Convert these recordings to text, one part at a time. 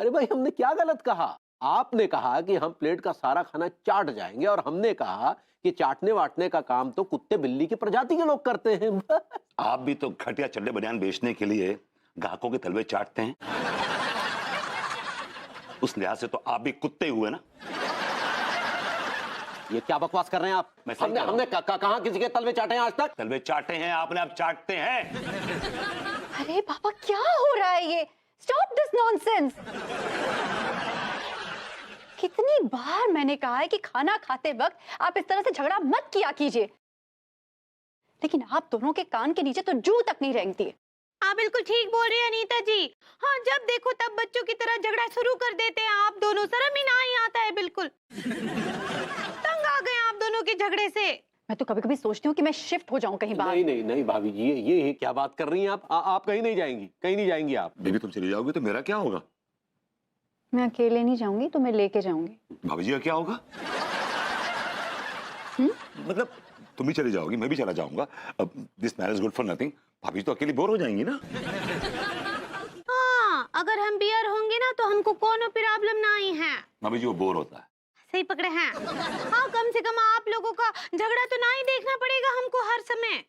अरे भाई हमने क्या गलत कहा? आपने कहा कि हम प्लेट का सारा खाना चाट जाएंगे और हमने कहा कि चाटने वाटने का काम तो कुत्ते बिल्ली की प्रजाति के लोग करते हैं। आप भी तो घटिया चड्डे बनियान बेचने के लिए ग्राहकों के तलवे चाटते हैं। उस लिहाज से तो आप भी कुत्ते हुए ना। ये क्या बकवास कर रहे हैं आप? हमने कहा किसी के तलवे चाटे हैं आज तक? तलवे चाटे हैं आपने, आप चाटते हैं। अरे पापा क्या हो रहा है ये? Stop this nonsense. कितनी बार मैंने कहा है कि खाना खाते वक्त आप इस तरह से झगड़ा मत किया कीजिए, लेकिन आप दोनों के कान के नीचे तो जू तक नहीं रेंगती। आप बिल्कुल ठीक बोल रहे हैं अनीता जी। हाँ, जब देखो तब बच्चों की तरह झगड़ा शुरू कर देते हैं आप दोनों। शर्म ही नहीं आता है बिल्कुल। तंग आ गए आप दोनों के झगड़े से। मैं तो कभी कभी सोचती हूँ कि मैं शिफ्ट हो जाऊं कहीं बाहर। नहीं नहीं नहीं भाभी जी, ये क्या बात कर रही हैं आप? आप कहीं नहीं जाएंगी, कहीं नहीं जाएंगी आप। बेबी तुम चली जाओगी तो मेरा क्या होगा? मैं अकेले नहीं जाऊंगी, तो मैं लेके जाऊंगी। भाभी जी का क्या होगा? मतलब तुम भी चली जाओगी, मैं भी चला जाऊंगा। This marriage good for nothing. भाभी तो अकेली बोर हो जाएंगी ना। हाँ, अगर हम बियर होंगे ना तो हमको कोनो प्रॉब्लम नहीं है। भाभी जी वो बोर होता है। सही पकड़े हैं। हाँ, कम से कम आप लोगों का झगड़ा तो नहीं देखना पड़ेगा हमको हर समय।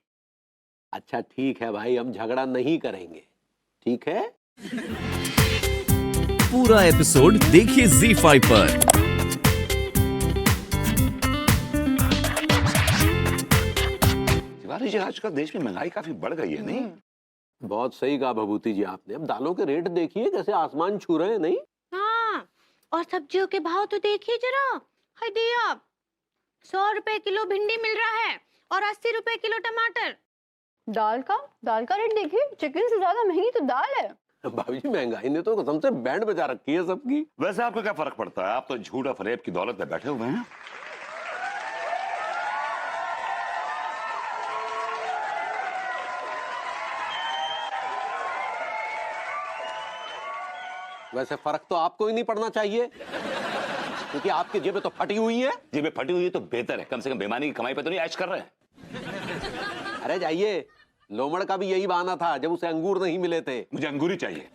अच्छा ठीक है भाई, हम झगड़ा नहीं करेंगे, ठीक है? पूरा एपिसोड देखिए ZEE5 पर। तिवारी जी आजकल देश में महंगाई काफी बढ़ गई है नहीं? बहुत सही कहा भभूति जी आपने। अब दालों के रेट देखिए कैसे आसमान छू रहे हैं, नहीं? हाँ, और सब्जियों के भाव तो देखिए जरा। हाय दिया, 100 रुपए किलो भिंडी मिल रहा है और 80 रुपए किलो टमाटर। दाल का रेट देखिए, चिकन से ज्यादा महंगी तो दाल है। भाभी जी महंगाई ने तो कसम से बैंड बजा रखी है सबकी। वैसे आपको क्या फर्क पड़ता है? आप तो झूठ और फरेब की दौलत में बैठे हुए हैं। वैसे फर्क तो आपको ही नहीं पड़ना चाहिए, क्योंकि आपकी जेबें तो फटी हुई हैं। जेबें फटी हुई है तो बेहतर है, कम से कम बेईमानी की कमाई पे तो नहीं ऐश कर रहे हैं। अरे जाइए, लोमड़ का भी यही बहाना था जब उसे अंगूर नहीं मिले थे। मुझे अंगूर ही चाहिए।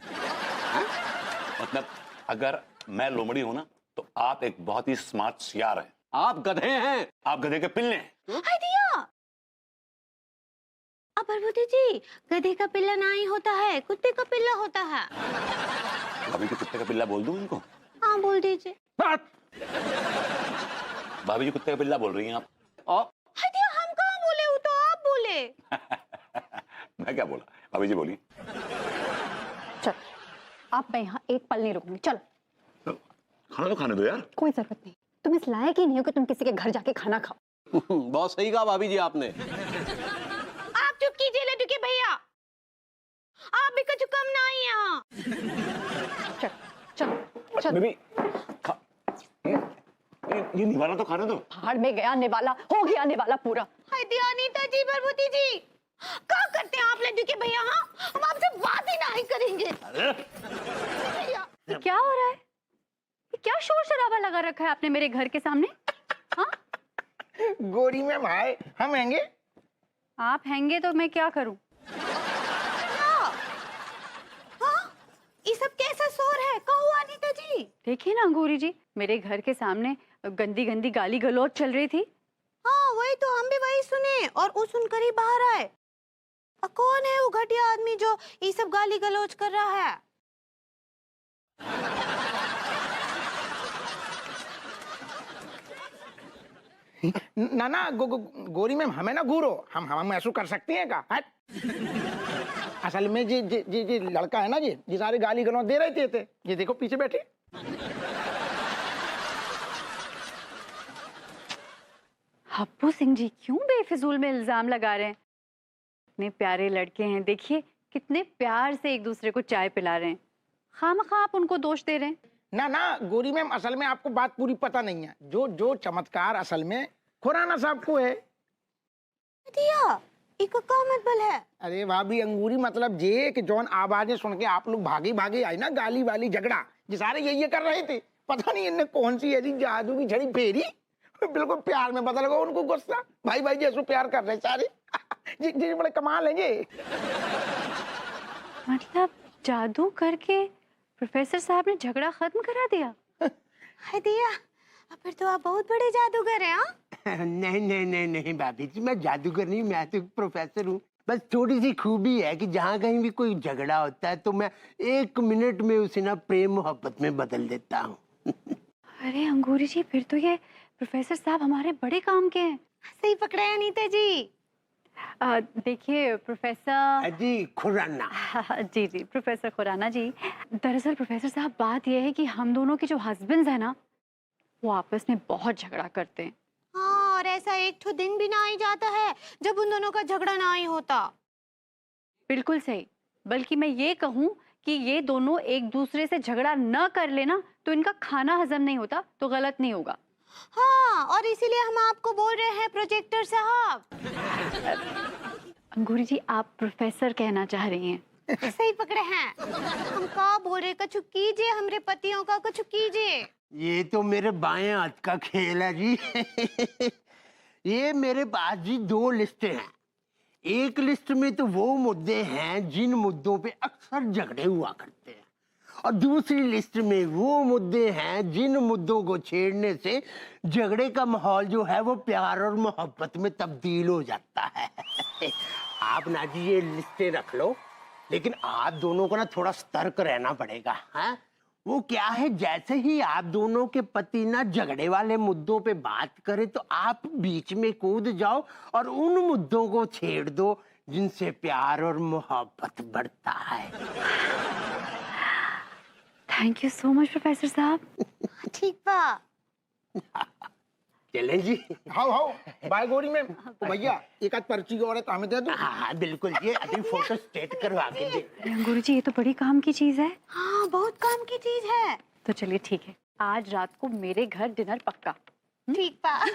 मतलब अगर मैं लोमड़ी हूं ना तो आप एक बहुत ही स्मार्ट सियार हैं। आप गधे हैं। आप गधे के पिल्ले हैं। हाय दिया, अब भरभूति जी, गधे का पिल्ला नहीं होता है, कुत्ते का पिल्ला होता है। भाभी जी कुत्ते का पिल्ला बोल दूं इनको? हाँ बोल दीजिए। भाभी जी कुत्ते का पिल्ला बोल रही हैं आप। हाय दिया, हम कहाँ बोले, वो तो आप बोले। मैं क्या बोला? भाभी जी बोली। चल, आप मैं यहाँ एक पल नहीं रुकूंगी। चलो तो खाना तो खाने दो यार। कोई जरूरत नहीं, तुम इस लायक ही नहीं हो कि तुम किसी के घर जाके खाना खाओ। बहुत सही कहा भाभी जी आपने। आप चुप कीजिए लड्डू के भैया, आप भी कुछ कम नहीं है यहाँ। चल चल चल। बेबी ये निवाला तो खाने दो। पहाड़ में गया निवाला, हो गया निवाला पूरा। हाय दिया, अनीता जी, भरभूति जी, क्या करते हैं आप लड्डू के भैया? हाँ, हम आपसे बात ही नहीं करेंगे। क्या हो रहा है? क्या शोर शराबा लगा रखा है आपने मेरे घर के सामने? हाँ? गोरी में भाई हम हैंगे। आप हैंगे तो मैं क्या करूं? ये सब कैसा शोर है? कहो अनीता जी। देखिए ना अंगूरी जी, मेरे घर के सामने गंदी गंदी गाली गलौज चल रही थी। हाँ वही तो, हम भी वही सुने और वो सुनकर ही बाहर आए। कौन है वो घटिया आदमी जो ये सब गाली गलौज कर रहा है? ना गोरी में हमें ना घूरो, हम ऐसा कर सकते हैं का? असल में जी लड़का है ना जी सारे गाली गलौज दे रहे थे। ये देखो पीछे बैठे। हप्पू सिंह जी क्यों बेफिजूल में इल्जाम लगा रहे हैं? इतने प्यारे लड़के हैं, देखिए कितने प्यार से एक दूसरे को चाय पिला रहे हैं। खामखा आप उनको दोष दे रहे हैं। ना गोरी मैम, असल में आपको बात पूरी पता नहीं है। जो चमत्कार असल में खुराना साहब को है। दिया, इको का मतलब है? अरे भाभी अंगूरी मतलब जे कि जौन आवाजें सुन के आप लोग भागे आई ना, गाली वाली झगड़ा ये सारे ये कर रहे थे। पता नहीं इनने कौन सी ऐसी जादू की झड़ी फेरी, बिल्कुल प्यार में बदल गया उनको गुस्सा। भाई जैसे प्यार कर रहे सारे। जी बड़े कमाल है ये। मतलब जादू करके प्रोफेसर साहब ने झगड़ा खत्म करा दिया। है दिया, अब फिर तो आप बहुत बड़े जादूगर हैं। हाँ, नहीं नहीं नहीं नहीं भाभी जी, मैं जादूगर नहीं, मैं तो प्रोफेसर हूँ। बस थोड़ी सी खूबी है कि जहाँ कहीं भी कोई झगड़ा होता है तो मैं 1 मिनट में उसे ना प्रेम मोहब्बत में बदल देता हूँ। अरे अंगूरी जी, फिर तो ये प्रोफेसर साहब हमारे बड़े काम के हैं। सही पकड़ा है अनीता जी। देखिए प्रोफेसर जी खुराना। जी जी प्रोफेसर खुराना जी, दरअसल प्रोफेसर साहब बात यह है कि हम दोनों के जो हस्बैंड्स हैं ना, वो आपस में बहुत झगड़ा करते हैं। हाँ, और ऐसा एक ठो दिन भी ना ही जाता है जब उन दोनों का झगड़ा ना ही होता। बिल्कुल सही, बल्कि मैं ये कहूँ कि ये दोनों एक दूसरे से झगड़ा न कर लेना तो इनका खाना हजम नहीं होता, तो गलत नहीं होगा। हाँ, और इसीलिए हम आपको बोल रहे हैं प्रोजेक्टर साहब। अंगूरी जी, आप प्रोफेसर कहना चाह रही हैं। सही पकड़े हैं। हम का बोल रहे, कछु कीजिए हमरे पतियों का, कछु कीजिए। ये तो मेरे बाएं हाथ का खेल है जी। ये मेरे पास जी 2 लिस्टें हैं। एक लिस्ट में तो वो मुद्दे हैं जिन मुद्दों पे अक्सर झगड़े हुआ करते हैं, और दूसरी लिस्ट में वो मुद्दे हैं जिन मुद्दों को छेड़ने से झगड़े का माहौल जो है वो प्यार और मोहब्बत में तब्दील हो जाता है। आप ना जी ये लिस्टें रख लो, लेकिन आप दोनों को ना थोड़ा सतर्क रहना पड़ेगा। हाँ, वो क्या है, जैसे ही आप दोनों के पति ना झगड़े वाले मुद्दों पे बात करें तो आप बीच में कूद जाओ और उन मुद्दों को छेड़ दो जिनसे प्यार और मोहब्बत बढ़ता है। Thank you so much professor साहब। ठीक बा। चलें जी। हाउ बाय गोरी में भैया एक आध पर्ची और है तो हमें दे दो। हाँ बिल्कुल, ये अभी फोटो स्टेट करवा के दे। अंगूरी जी, ये तो बड़ी काम की चीज है। हाँ, बहुत काम की चीज है। तो चलिए ठीक है, आज रात को मेरे घर डिनर पक्का। ठीक बा।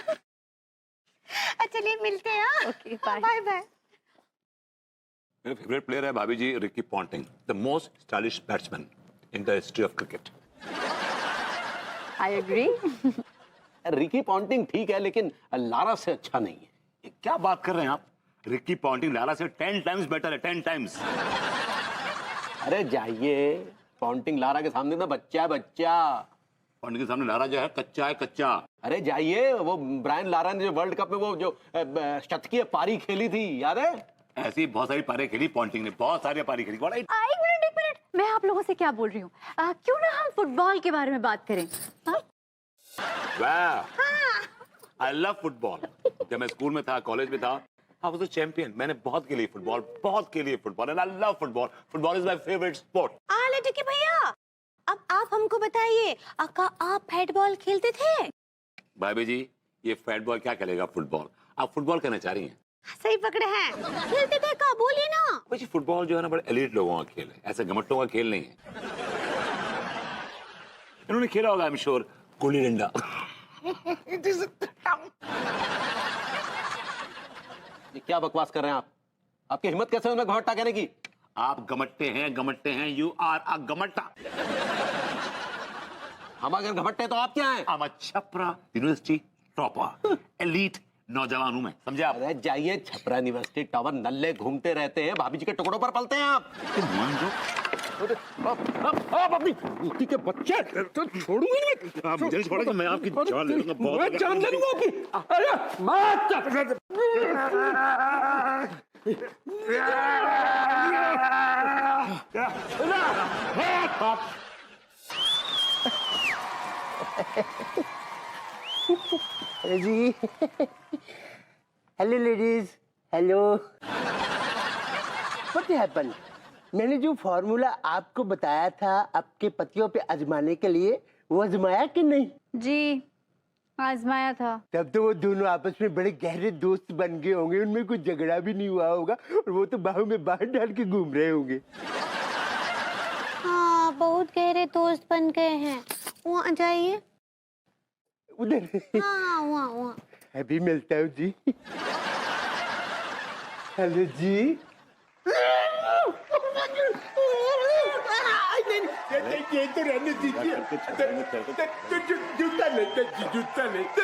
चलिए मिलते हैं। Okay bye. Bye bye. मेरा फेवरेट प्लेयर है भाभी जी Ricky Ponting, the most stylish batsman in the history of cricket. I agree. Ricky Ponting ठीक है, लेकिन लारा से अच्छा नहीं है। ये क्या बात कर रहे हैं आप? रिकी पॉन्टिंग लारा से 10 टाइम्स बेटर है, 10 टाइम्स। अरे जाइए, पॉन्टिंग लारा के सामने ना बच्चा है बच्चा। पॉन्टिंग के सामने लारा जो है कच्चा है कच्चा। अरे जाइए, वो ब्रायन लारा ने जो वर्ल्ड कप में वो जो शतकीय पारी खेली थी, याद है? ऐसी बहुत सारी पारी खेली पॉन्टिंग ने, बहुत सारी पारी खेली। एक मिनट, मैं आप लोगों से क्या बोल रही हूँ? क्यों ना हम फुटबॉल के बारे में बात करें? वाह, आई लव फुटबॉल। जब मैं स्कूल में था, कॉलेज में था, आई वाज अ चैंपियन। मैंने बहुत खेली फुटबॉल, बहुत खेली football, and I love football. Football is my favourite sport. लेटे भैया, अब आप हमको बताइए, अक्का आप फुटबॉल खेलते थे? भाभी जी, ये फैट बॉय क्या खेलेगा फुटबॉल? आप फुटबॉल कहना चाह रही हैं? सही पकड़े हैं। खेलते थे का, बोलिए ना। भाई फुटबॉल जो है ना बड़े एलीट लोगों का खेल है, ऐसे गमट्टों का खेल नहीं है। इन्होंने खेला होगा I am sure gulli danda. ये क्या बकवास कर रहे हैं आप? आपकी हिम्मत कैसे है उन्हें घमट्टा कहने की? आप गमट्टे हैं, यू आर अ गमट्टा। हम अगर घमट्टे तो आप क्या हैं? I'm a Chhapra university topper, elite नौजवान हूं मैं, समझे आप? अरे जाइए, छपरा यूनिवर्सिटी टावर नल्ले घूमते रहते हैं, भाभी जी के टुकड़ों पर पलते हैं आप। मान दो, आप अपनी कुत्ती के बच्चे तो छोड़ूंगी नहीं। आप मुझे छोड़ेंगे, मैं आपकी जान ले लूंगा। बहुत मैं जान ले लूंगा आपकी। अरे मत। अरे जी, hello ladies, hello. What happened? मैंने जो फॉर्मूला आपको बताया था आपके पतियों पे आजमाने के लिए, वो आजमाया कि नहीं? जी आजमाया था। तब तो वो दोनों आपस में बड़े गहरे दोस्त बन गए होंगे, उनमें कुछ झगड़ा भी नहीं हुआ होगा और वो तो बाहों में बाहर डाल के घूम रहे होंगे। हाँ, बहुत गहरे दोस्त बन गए हैं। वहाँ जाइए। उधर? हाँ, वहाँ। अभी मिलता हूँ जी। हेलो जी। ये तो रहने दीजिए। जूता लेते जी, जूता लेते।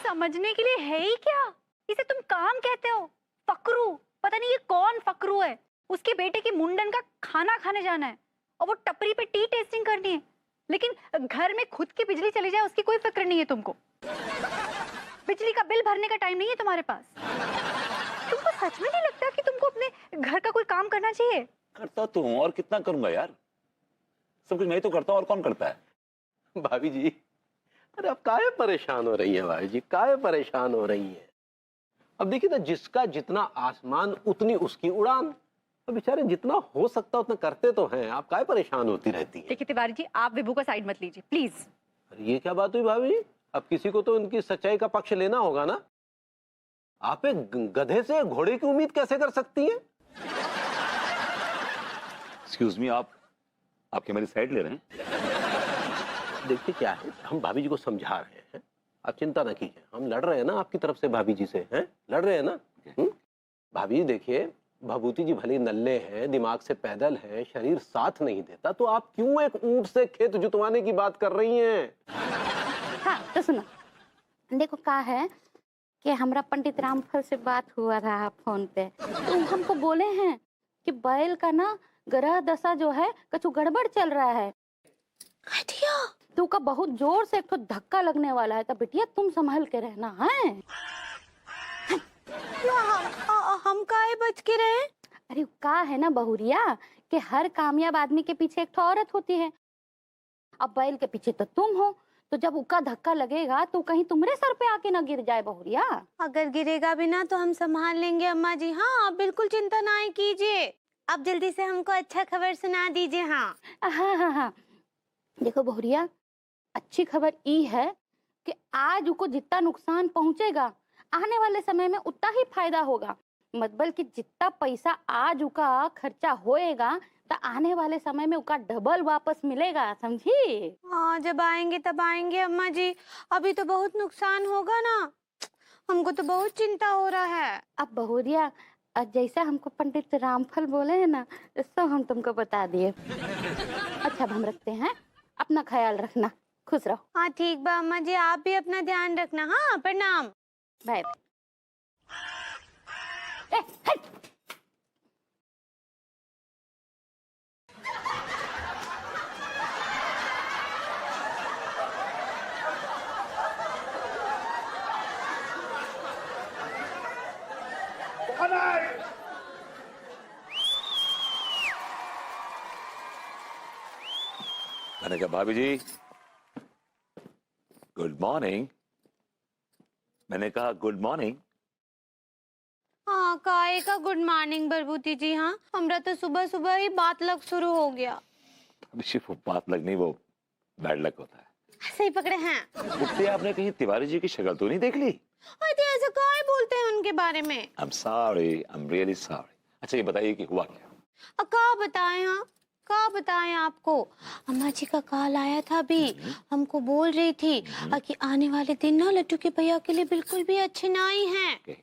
समझने के लिए है ही क्या? इसे तुम काम कहते हो? फकरू, पता नहीं ये कौन फकरू है। उसके बेटे की मुंडन का खाना खाने जाना है और वो टपरी पे टी टेस्टिंग करनी है, लेकिन घर में खुद की बिजली चली जाए उसकी कोई फिक्र नहीं है तुमको। बिजली का बिल भरने का टाइम नहीं है तुम्हारे पास। तुमको सच में नहीं लगता कि तुमको अपने घर का कोई काम करना चाहिए? करता तो हूँ, और कितना करूंगा यार, सब कुछ मैं ही तो करता हूँ, और कौन करता है। भाभी जी, अरे आप काहे परेशान हो रही हैं भाभी जी, काहे परेशान हो रही हैं? अब देखिए ना, जिसका जितना आसमान उतनी उसकी उड़ान। तो बेचारे जितना हो सकता उतना करते तो हैं, आप काहे परेशान होती रहती हैं? देखिए तिवारी जी, आप विभू का साइड मत लीजिए प्लीज। अरे ये क्या बात हुई भाभी जी? अब किसी को तो उनकी सच्चाई का पक्ष लेना होगा ना। आप एक गधे से घोड़े की उम्मीद कैसे कर सकती हैं? एक्सक्यूज मी, आपके मेरी साइड ले रहे हैं? देखिए क्या है, हम भाभी जी को समझा रहे हैं, आप चिंता ना कीजिए। हम लड़ रहे हैं ना आपकी तरफ से भाभी जी से, हैं? लड़ रहे हैं ना? भाभी जी देखिए, भभूति जी भले नल्ले हैं, दिमाग से पैदल हैं, शरीर साथ नहीं देता, तो आप क्यों एक ऊंट से खेत जुतवाने की बात कर रही हैं? हाँ तो सुनो, देखो क्या है कि हमरा पंडित रामफल से बात हुआ था फोन पे, तो हमको बोले हैं कि बैल का ना ग्रह दशा जो है कुछ गड़बड़ चल रहा है। तो का बहुत जोर से एक तो धक्का लगने वाला है, तो बिटिया तुम संभल के रहना है। हम काहे बच के रहे? अरे का है ना बहुरिया कि हर कामयाब आदमी के पीछे एक तो औरत होती है। अब बैल के पीछे तो तुम हो, तो जब उसका धक्का लगेगा तो कहीं तुम्हारे सर पे आके ना गिर जाए बहुरिया। अगर गिरेगा भी ना तो हम संभाल लेंगे अम्मा जी। हाँ, आप बिल्कुल चिंता ना कीजिए। आप जल्दी से हमको अच्छा खबर सुना दीजिए। हाँ हाँ हाँ हाँ, देखो बहुरिया, अच्छी खबर ये है कि आज उनको जितना नुकसान पहुंचेगा, आने वाले समय में उतना ही फायदा होगा। मतलब कि जितना पैसा आज उनका खर्चा होएगा, तो आने वाले समय में उनका डबल वापस मिलेगा, समझी? हाँ, जब आएंगे तब आएंगे अम्मा जी। अभी तो बहुत नुकसान होगा ना, हमको तो बहुत चिंता हो रहा है। अब बहुरिया, जैसा हमको पंडित रामफल बोले हैं ना, सब हम तुमको बता दिए। अच्छा अब हम रखते हैं, अपना ख्याल रखना, खुश रहो। हाँ ठीक बा अम्मा जी, आप भी अपना ध्यान रखना। हाँ, प्रणाम। बाय। मैंने कहा भाभी जी गुड मॉर्निंग। मैंने कहा गुड मॉर्निंग। हाँ, काहे का गुड मॉर्निंग बरबूती जी। हाँ, हमरा तो सुबह सुबह ही बात लग शुरू हो गया। अभी वो बात लगनी, वो बैड लक होता है। सही पकड़े हैं। उठते आपने कहीं तिवारी जी की शक्ल तो नहीं देख ली? अरे ऐसा काहे बोलते हैं उनके बारे में? I'm sorry, I'm really sorry। अच्छा ये बताइए कि हुआ क्या? का बताएं? हाँ, का बताएं आपको? अम्मा जी का कॉल आया था अभी, हमको बोल रही थी कि आने वाले दिन ना लट्टू के भैया के लिए बिल्कुल भी अच्छे नहीं हैं।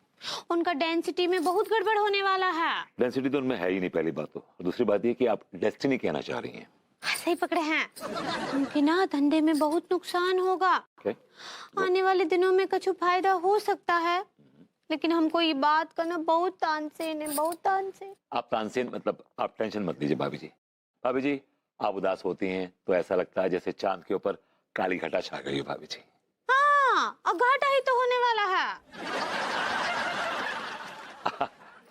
उनका डेंसिटी में बहुत गड़बड़ होने वाला है। डेंसिटी तो उनमें है ही नहीं, पहली बात तो। और दूसरी बात ये कि आप डेस्टिनी कहना चाह रही हैं। सही पकड़े हैं। उनके ना धंधे में बहुत नुकसान होगा। आने वाले दिनों में कुछ फायदा हो सकता है, लेकिन हमको ये बात का ना बहुत तानसेन है, बहुत तानसेन। आप तानसेन मतलब आप टेंशन मत लीजिए भाभी जी। भाभी जी आप उदास होती हैं तो ऐसा लगता है जैसे चांद के ऊपर काली घटा छा गई हो भाभी जी। हाँ, और घाटा ही तो होने वाला है।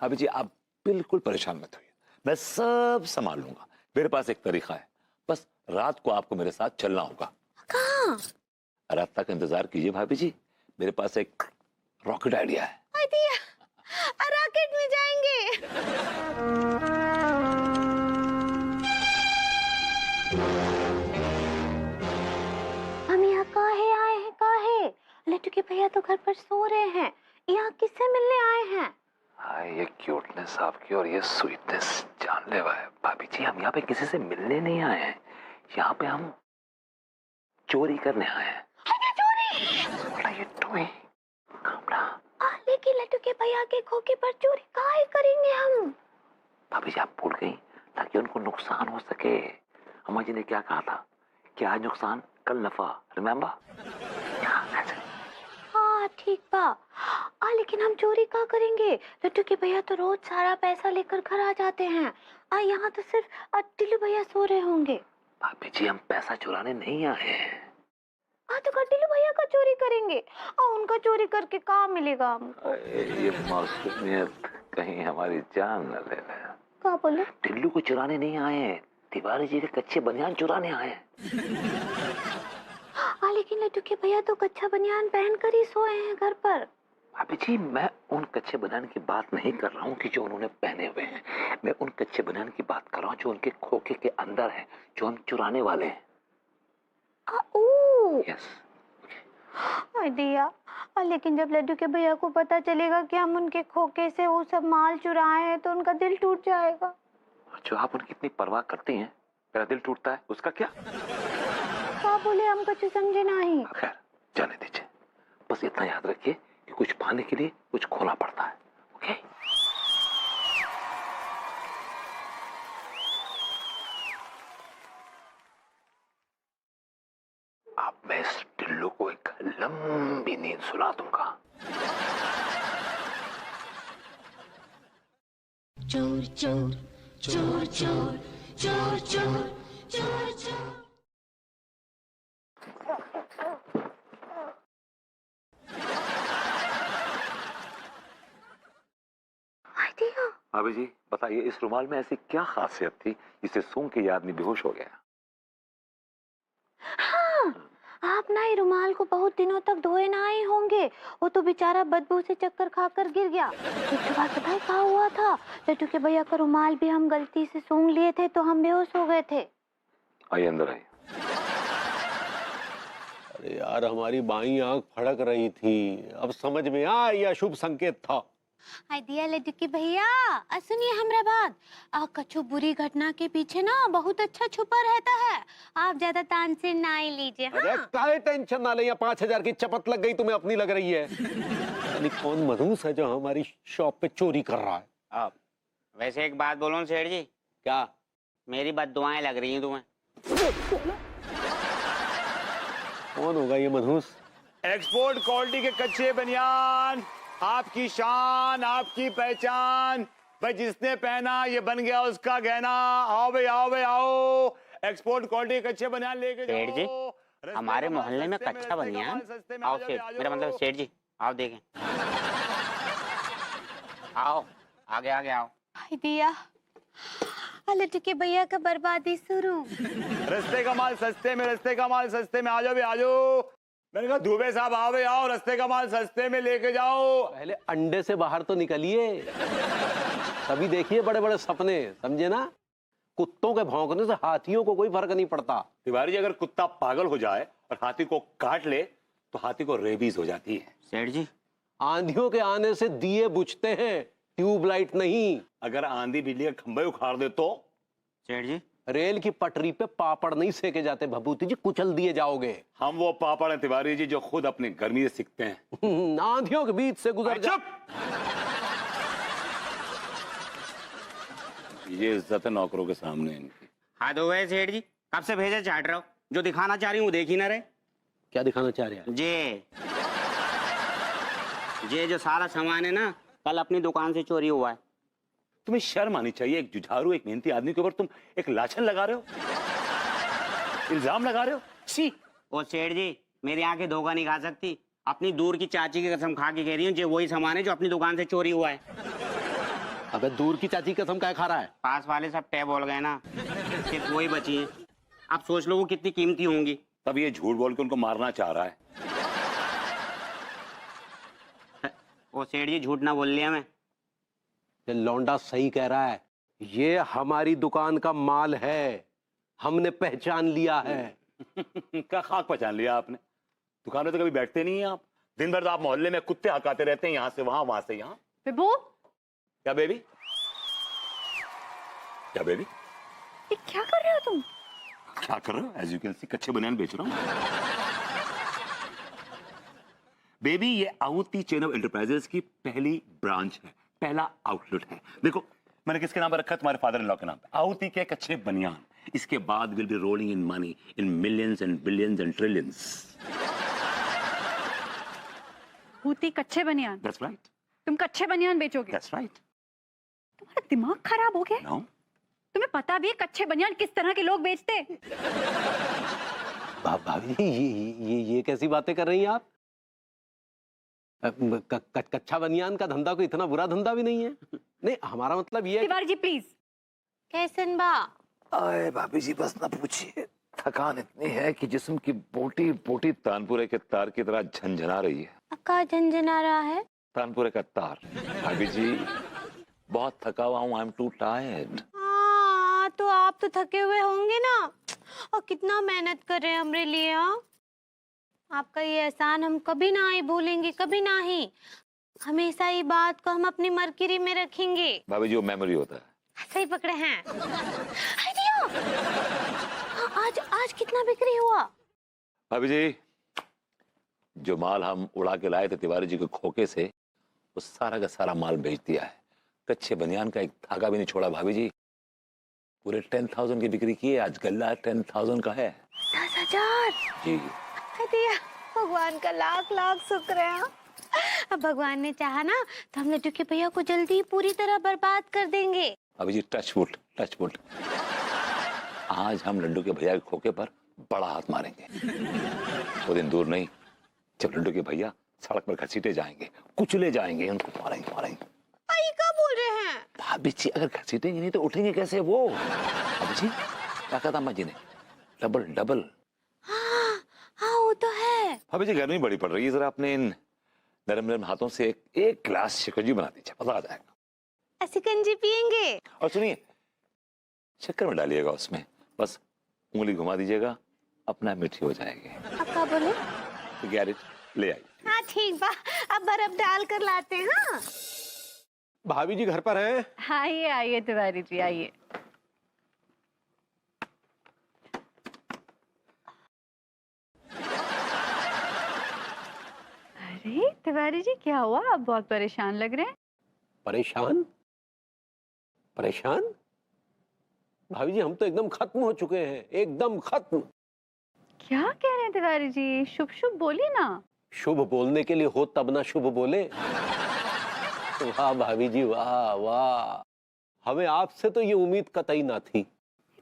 भाभी जी आप बिल्कुल परेशान मत होइए, मैं सब संभाल लूंगा। मेरे पास एक तरीका है, बस रात को आपको मेरे साथ चलना होगा। कहाँ? रात तक इंतजार कीजिए भाभी जी, मेरे पास एक रॉकेट आइडिया है। रॉकेट में जाएंगे? हम यहाँ काहे आए हैं? काहे? लट्टू के भैया तो घर पर सो रहे हैं, यहाँ किससे मिलने आए हैं? हाँ, ये क्यूटनेस आपकी और ये स्वीटनेस जानलेवा है भाभी जी। हम यहाँ पे किसी से मिलने नहीं आए हैं, यहाँ पे हम चोरी करने आए हैं। What are you doing? Calm down. लेकिन लट्टू के भैया के खोखे पर चोरी काहे करेंगे हम? भाभी जी आप भूल गई, ताकि उनको नुकसान हो सके। अम्मा जी ने क्या कहा था कि आज नुकसान कल नफा, रिमेम्बर? हाँ बात ठीक बा। लेकिन हम चोरी का करेंगे? लट्टू के भैया तो रोज सारा पैसा लेकर घर आ जाते हैं। यहाँ तो सिर्फ टिल्लू भैया सो रहे होंगे। भाभी जी हम पैसा चुराने नहीं आए हैं। तो टिल्लू भैया का चोरी करेंगे। उनका चोरी करके कहाँ मिलेगा हमको? ये मासूमियत कहीं हमारी जान न ले ले। क्या बोले? टिल्लू को चुराने नहीं आए हैं, तिवारी जी के कच्चे बनियान चुराने आए हैं। लेकिन लट्टू के भैया तो कच्चा बनियान पहन कर ही सोए हैं घर पर। भाभी जी मैं उन कच्चे बनियान की बात नहीं कर रहा हूँ कि जो उन्होंने पहने हुए हैं, मैं उन कच्चे बनियान की बात कर रहा हूँ जो उनके खोखे के अंदर है, जो हम चुराने वाले हैं। यस। दिया। लेकिन जब लड्डू के भैया को पता चलेगा कि हम उनके खोखे से वो सब माल चुराए हैं तो उनका दिल टूट जाएगा। जो आप उनकी इतनी परवाह करती हैं, मेरा दिल टूटता है, उसका क्या? क्या बोले? हम कुछ समझे नहीं। खैर जाने दीजिए, बस इतना याद रखिए कि कुछ पाने के लिए कुछ खोना पड़ता है। ओके? अब मैं इस टिल्लू को एक लंबी नींद सुला दूंगा। चोर चोर चोर चोर चोर चोर चोर चोर। भाभी जी बताइए, इस रुमाल में ऐसी क्या खासियत थी जिसे सूंघ के ये आदमी बेहोश हो गया? आप ना ये रुमाल को बहुत दिनों तक धोए ना ही होंगे। वो तो बेचारा बदबू से चक्कर खाकर गिर गया। उसके बाद पता है क्या हुआ था? लट्टू के भैया का रुमाल भी हम गलती से सूंघ लिए थे तो हम बेहोश हो गए थे। आइए अंदर आइए। अरे यार हमारी बाईं आंख फड़क रही थी, अब समझ में आया यह शुभ संकेत था। दिया लड्डू के भैया, सुनिए हमरा बात। कछु बुरी घटना के पीछे ना बहुत अच्छा छुपा रहता है। आप ज्यादा तानसेन ना ही लीजिए। अरे काहे टेंशन ना ले, यहाँ 5,000 की चपत लग गई तुम्हें अपनी लग रही है। यानी कौन मनहूस है जो हमारी शॉप पे चोरी कर रहा है? अब वैसे एक बात बोलो सेठ जी, क्या? मेरी बद्दुआएं लग रही हैं तुम्हें। कौन होगा ये मनहूस? एक्सपोर्ट क्वालिटी के कच्चे बनियान, आपकी शान, आपकी पहचान। भाई जिसने पहना ये बन गया उसका गहना। आओ भाई आओ भाई आओ, एक्सपोर्ट क्वालिटी के कच्चे बनियान लेके सेठ जी जाओ। हमारे मोहल्ले में कच्चा बनियान। आओ सेठ, मेरा मतलब सेठ जी आओ देखें। आओ आगे आगे आओ। दिया लड्डू के भैया का बर्बादी शुरू। रस्ते का माल सस्ते में, रस्ते का माल सस्ते में। आ जाओ भाई आ जाओ। मैंने कहा धुबे साहब आओ भाई आओ, रस्ते का माल सस्ते में लेके जाओ। पहले अंडे से बाहर तो निकलिए, तभी देखिए बड़े बड़े सपने, समझे ना? कुत्तों के भौंकने से हाथियों को कोई फर्क नहीं पड़ता। तिवारी जी अगर कुत्ता पागल हो जाए और हाथी को काट ले तो हाथी को रेबीज हो जाती है। सेठ जी आंधियों के आने से दिए बुझते हैं, ट्यूबलाइट नहीं। अगर आंधी बिजली का खंभे उखाड़ दे तो? सेठ जी रेल की पटरी पे पापड़ नहीं सेके जाते भभूति जी, कुचल दिए जाओगे। हम वो पापड़ हैं तिवारी जी जो खुद अपनी गर्मी से सीखते हैं। आंधियों के बीच से गुजर जा। ये इज्जत है नौकरों के सामने इनकी। हाथ हो गए सेठ जी, कब से भेजे चाट रहे हो? जो दिखाना चाह रही हूँ देख ही ना रहे। क्या दिखाना चाह रहे हैं? ये जो सारा सामान है ना, कल अपनी दुकान से चोरी हुआ है। तुम्हें शर्म आनी चाहिए, एक जुझारू एक मेहनती आदमी के ऊपर तुम एक लाछन लगा रहे हो, इल्जाम लगा रहे हो। सी ओ सेठ जी मेरी आंखें धोखा नहीं खा सकती। अपनी दूर की चाची की कसम खा के कह रही हूँ, जो वही सामान है जो अपनी दुकान से चोरी हुआ है। अबे दूर की चाची कसम क्या खा रहा है? पास वाले सब टैब बोल गए ना, सिर्फ वही बची है। आप सोच लो वो कितनी कीमती होंगी। तब ये झूठ बोल के उनको मारना चाह रहा है। ओ सेठ जी झूठ ना बोल लिया मैं। ये लौंडा सही कह रहा है, ये हमारी दुकान का माल है, हमने पहचान लिया है। क्या खाक पहचान लिया आपने? दुकान में तो कभी बैठते नहीं हैं आप। दिन भर तो आप मोहल्ले में कुत्ते हकाते रहते हैं, यहाँ से वहां से यहाँ। विभू क्या बेबी? क्या बेबी? ये क्या कर रहे हो तुम? क्या कर रहे हो? एज यू कैन सी कच्चे बनियान बेच रहा हूँ। बेबी ये आउती चेन ऑफ एंटरप्राइजेस की पहली ब्रांच है, पहला आउटलेट है। देखो मैंने किसके नाम पर रखा? तुम्हारे फादर इन लॉ के नाम पे, आउती के कच्चे बनियान। इसके बाद will be rolling in money in millions and billions and trillions. भभूति कच्चे बनियान। That's right. तुम कच्चे बनियान बेचोगे? That's right. तुम्हारा दिमाग खराब हो गया? No. तुम्हें पता भी है कच्चे बनियान किस तरह के लोग बेचते हैं? भाभी ये कैसी बातें कर रही हैं आप? कच्चा बनियान का धंधा कोई इतना बुरा धंधा भी नहीं है। नहीं, हमारा मतलब ये है तिवारी जी प्लीज। कैसन बा? अरे भाभी जी बस ना पूछिए, थकान इतनी है कि जिस्म की बोटी बोटी तानपुरे के तार की तरह झंझना रही है। अक्का झंझना रहा है? तानपुरे का तार। भाभी जी बहुत थका हुआ हूँ, आई एम टू टायर्ड। हाँ, तो आप तो थके हुए होंगे ना, और कितना मेहनत कर रहे हैं हमारे लिए। हाँ, आपका ये एहसान हम कभी ना ही भूलेंगे, कभी ना ही। हमेशा ये बात को हम अपनी मरकरी में रखेंगे। भाभी जी वो मेमोरी होता है। सही पकड़े हैं। हाँ, आज कितना बिक्री हुआ? भाभी जी जो माल हम उड़ा के लाए थे तिवारी जी के खोखे से, वो सारा का सारा माल बेच दिया है। कच्चे बनियान का एक धागा भी नहीं छोड़ा भाभी जी। पूरे 10,000 की बिक्री की है। आज गल्ला 10,000 का है। 10,000? जी दिया, भगवान का लाख लाख शुक्र है। अब भगवान ने चाहा ना तो हम लड्डू के भैया को जल्दी पूरी तरह बर्बाद कर देंगे। भाभी जी टच वुड टच वुड। आज हम लड्डू के भैया के खोखे पर बड़ा हाथ मारेंगे। वो दिन दूर नहीं जब लड्डू के भैया सड़क पर घसीटे जाएंगे, कुचले जाएंगे, उनको मारेंगे मारेंगे। आई क्या बोल रहे हैं? भाभी जी अगर घसीटेंगे नहीं तो उठेंगे कैसे वो? भाभी जी क्या कहा था अम्मा जी ने? Double double. हाँ हाँ वो तो है। भाभी जी गर्मी बड़ी पड़ रही है, जरा अपने इन नरम नरम हाथों से एक गिलास शिकंजी बना दीजिए, मजा आ जाएगा। शिकंजी पियेंगे? और सुनिए शक्कर में डालिएगा उसमें, बस उंगली घुमा दीजिएगा, अपना मीठी हो जाएगी। अब क्या बोले? गैरेज ले आइए। हाँ ठीक बा, अब बर्फ डाल कर लाते हैं। हाँ भाभी जी घर पर हैं? आइए आइए तिवारी जी आइए। अरे तिवारी जी क्या हुआ? आप बहुत परेशान लग रहे हैं। परेशान? परेशान? भाभी जी हम तो एकदम खत्म हो चुके हैं, एकदम खत्म। क्या कह रहे हैं तिवारी जी? शुभ शुभ बोलिए ना। शुभ बोलने के लिए हो तब ना शुभ बोले। वाह भाभी जी वाह वाह, हमें आपसे तो ये उम्मीद कतई ना थी।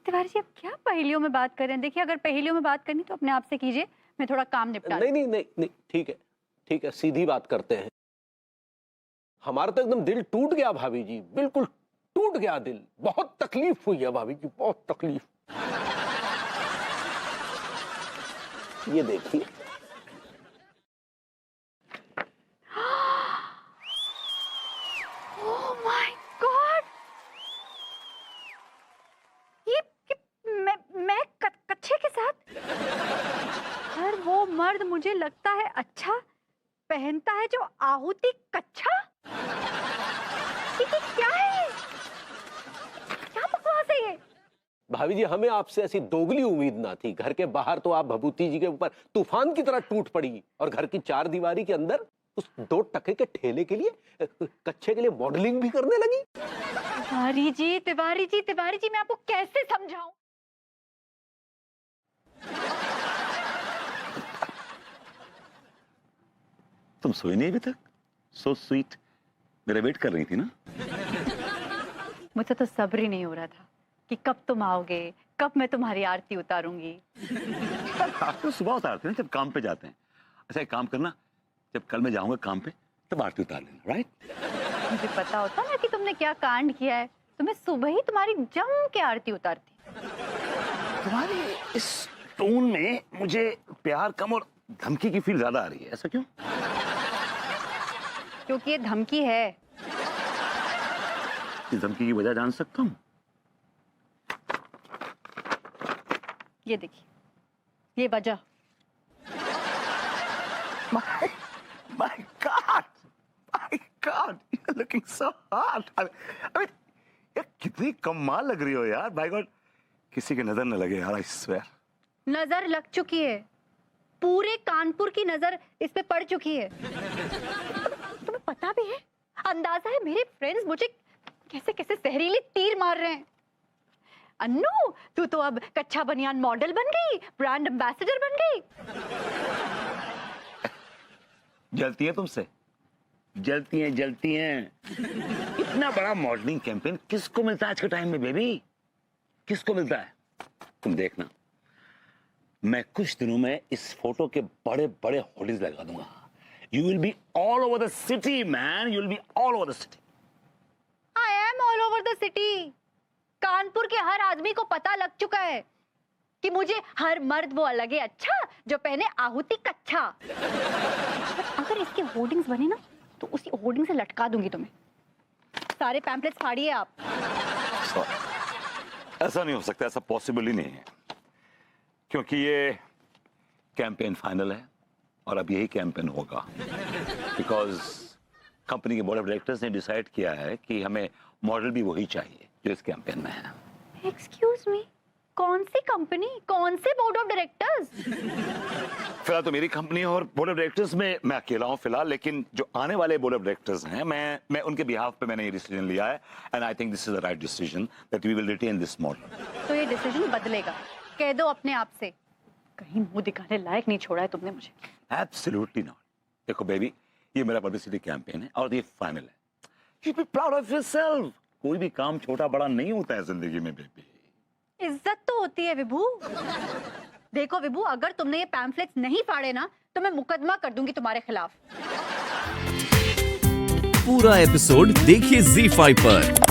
तिवारी जी आप क्या पहेलियों में बात कर रहे हैं? देखिए अगर पहेलियों में बात करनी तो अपने आप से कीजिए, मैं थोड़ा काम निपटा। नहीं नहीं नहीं नहीं ठीक है सीधी बात करते हैं। हमारा तो एकदम दिल टूट गया भाभी जी, बिल्कुल टूट गया दिल। बहुत तकलीफ हुई है भाभी जी, बहुत तकलीफ। ये देखिए। ओह माय गॉड, ये मैं कच्चे के साथ। हर वो मर्द मुझे लगता है अच्छा पहनता है जो आहुति कच्चा। ये क्या है? क्या बकवास है ये? भाभी जी हमें आपसे ऐसी दोगली उम्मीद ना थी। घर के बाहर तो आप भभूति जी के ऊपर तूफान की तरह टूट पड़ी, और घर की चार दीवारी के अंदर उस 2 टके के ठेले के लिए, कच्चे के लिए मॉडलिंग भी करने लगी। तिवारी जी मैं आपको कैसे समझाऊं? तुम सोई नहीं अभी तक? सो स्वीट, मेरा वेट कर रही थी ना? मुझे तो सब्र ही नहीं हो रहा था कि कब तुम आओगे, कब मैं तुम्हारी आरती उतारूंगी। आप तो सुबह उतारते हैं जब काम पे जाते हैं। अच्छा एक काम करना, जब कल मैं जाऊंगा काम पे तब आरती उतार लेना, राइट? मुझे पता होता ना कि तुमने क्या कांड किया है तो मैं सुबह ही तुम्हारी जम के आरती उतारती। तुम्हारी इस टोन में मुझे प्यार कम और धमकी की फील ज्यादा आ रही है, ऐसा क्यों? क्योंकि ये धमकी है। इस धमकी की वजह जान सकता हूँ? ये देखिए, ये वजह। My God, you're looking so hot. I mean, यार कितनी कमाल लग रही हो यार, by God, किसी की नजर न लगे यार, I swear. नजर लग चुकी है, पूरे कानपुर की नजर इस पे पड़ चुकी है। तुम्हें पता भी है, अंदाजा है मेरे फ्रेंड्स मुझे कैसे कैसे जहरीले तीर मार रहे हैं। अन्नू तू तो अब कच्चा बनियान मॉडल बन गई, ब्रांड एम्बेसडर बन गई। जलती है तुमसे, जलती हैं। इतना बड़ा मॉडलिंग कैंपेन किसको मिलता है आज के टाइम में बेबी, किसको मिलता है? तुम देखना, मैं कुछ दिनों में इस फोटो के बड़े बड़े होर्डिंग्स लगा दूंगा। You will be all over the city man, you will be all over the city. I am all over the city. Kanpur के हर आदमी को पता लग चुका है कि मुझे हर मर्द वो अलगे अच्छा जो पहने आहुति कच्छा। अगर इसके होर्डिंग्स बने ना तो उसी होर्डिंग से लटका दूंगी तुम्हें। सारे पैम्पलेट्स फाड़िए आप। ऐसा नहीं हो सकता, ऐसा पॉसिबल ही नहीं है, क्योंकि ये कैंपेन फाइनल है और अब यही कैंपेन होगा। बिकॉज कंपनी के बोर्ड ऑफ डायरेक्टर्स ने डिसाइड किया है कि हमें मॉडल भी वही चाहिए जो इस कैंपेन में है। एक्सक्यूज मी, कौन सी कंपनी, कौन से बोर्ड ऑफ डायरेक्टर्स? फिलहाल तो मेरी कंपनी और बोर्ड ऑफ डायरेक्टर्स में मैं अकेला हूं फिलहाल, लेकिन जो आने वाले बोर्ड ऑफ डायरेक्टर्स हैं, मैं उनके बिहाफ पे मैंने ये डिसीजन लिया है and I think this is the right decision that we will retain this model. तो ये डिसीजन बदलेगा, कह दो अपने आप से। कहीं मुंह दिखाने लायक नहीं छोड़ा है तुमने मुझे। Absolutely not. देखो बेबी, ये मेरा पब्लिसिटी कैंपेन है और ये फाइनल है। You be proud of yourself. कोई भी काम छोटा बड़ा नहीं होता है जिंदगी में बेबी। इज्जत तो होती है विभू। देखो विभू, अगर तुमने ये पैम्फलेट्स नहीं फाड़े ना तो मैं मुकदमा कर दूंगी तुम्हारे खिलाफ। पूरा एपिसोड देखिए ZEE5 पर।